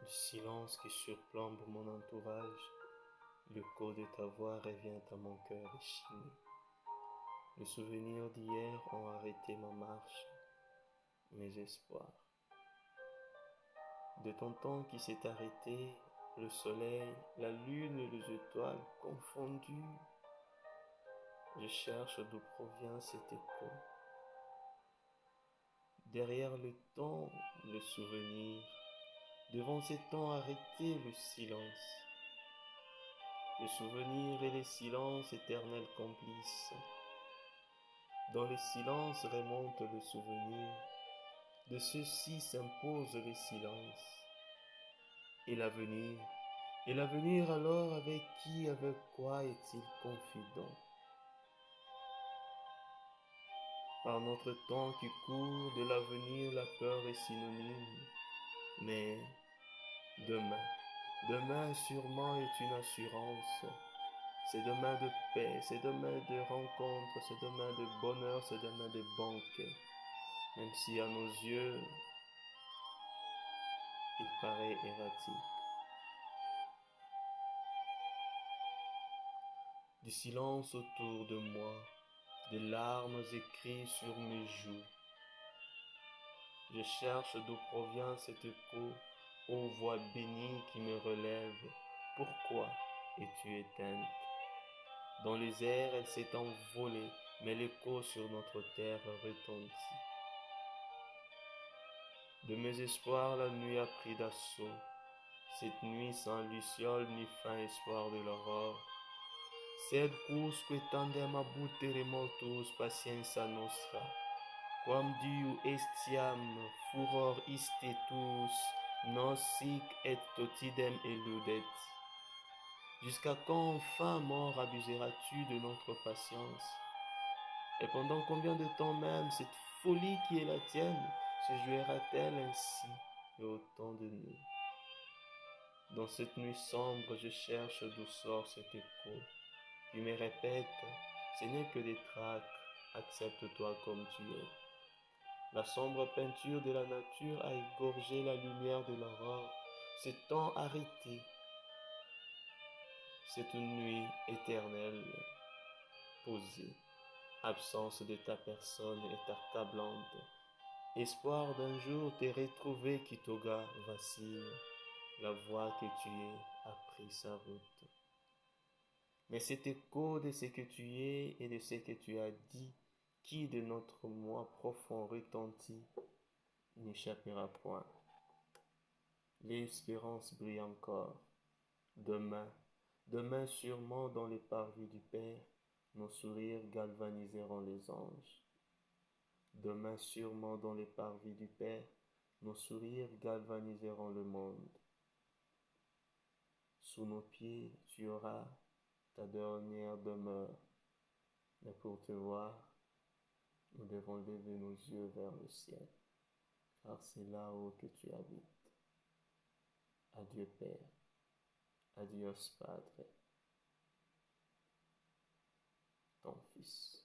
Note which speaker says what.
Speaker 1: Le silence qui surplombe mon entourage, l'écho de ta voix revient à mon cœur échiné. Les souvenirs d'hier ont arrêté ma marche, mes espoirs. De ton temps qui s'est arrêté, le soleil, la lune et les étoiles confondues, je cherche d'où provient cet écho. Derrière le temps, le souvenir, devant ces temps arrêtés, le silence. Le souvenir et les silences éternels complices. Dans le silence remonte le souvenir, de ceux-ci s'impose le silence. Et l'avenir alors avec qui, avec quoi est-il confident? Par notre temps qui court, de l'avenir la peur est synonyme. Mais demain sûrement est une assurance. C'est demain de paix, c'est demain de rencontres, c'est demain de bonheur, c'est demain de banquet. Même si à nos yeux, il paraît erratique. Du silence autour de moi, des larmes écrites sur mes joues. Je cherche d'où provient cet écho, ô voix bénie qui me relève. Pourquoi es-tu éteinte? Dans les airs, elle s'est envolée, mais l'écho sur notre terre retentit. De mes espoirs, la nuit a pris d'assaut. Cette nuit sans luciole ni fin espoir de l'aurore. Sed quousque tandem abutere mortus patientia nostra, quam diu estiam furor istetus, nos sic et totidem eludet. Jusqu'à quand enfin, mort, abuseras-tu de notre patience? Et pendant combien de temps même cette folie qui est la tienne se jouera-t-elle ainsi et autant de nous? Dans cette nuit sombre, je cherche d'où sort cet écho qui me répète, ce n'est que des tracs, accepte-toi comme tu es. La sombre peinture de la nature a égorgé la lumière de l'aurore, ce temps arrêté, cette nuit éternelle posée. Absence de ta personne est accablante. Espoir d'un jour te retrouver qui toga vacille. La voix que tu es a pris sa route. Mais cet écho de ce que tu es et de ce que tu as dit, qui de notre moi profond retentit, n'échappera point. L'espérance brille encore. Demain sûrement dans les parvis du Père, nos sourires galvaniseront les anges. Demain sûrement dans les parvis du Père, nos sourires galvaniseront le monde. Sous nos pieds, tu auras ta dernière demeure. Mais pour te voir, nous devons lever nos yeux vers le ciel, car c'est là-haut que tu habites. Adieu Père, adios Padre, ton Fils.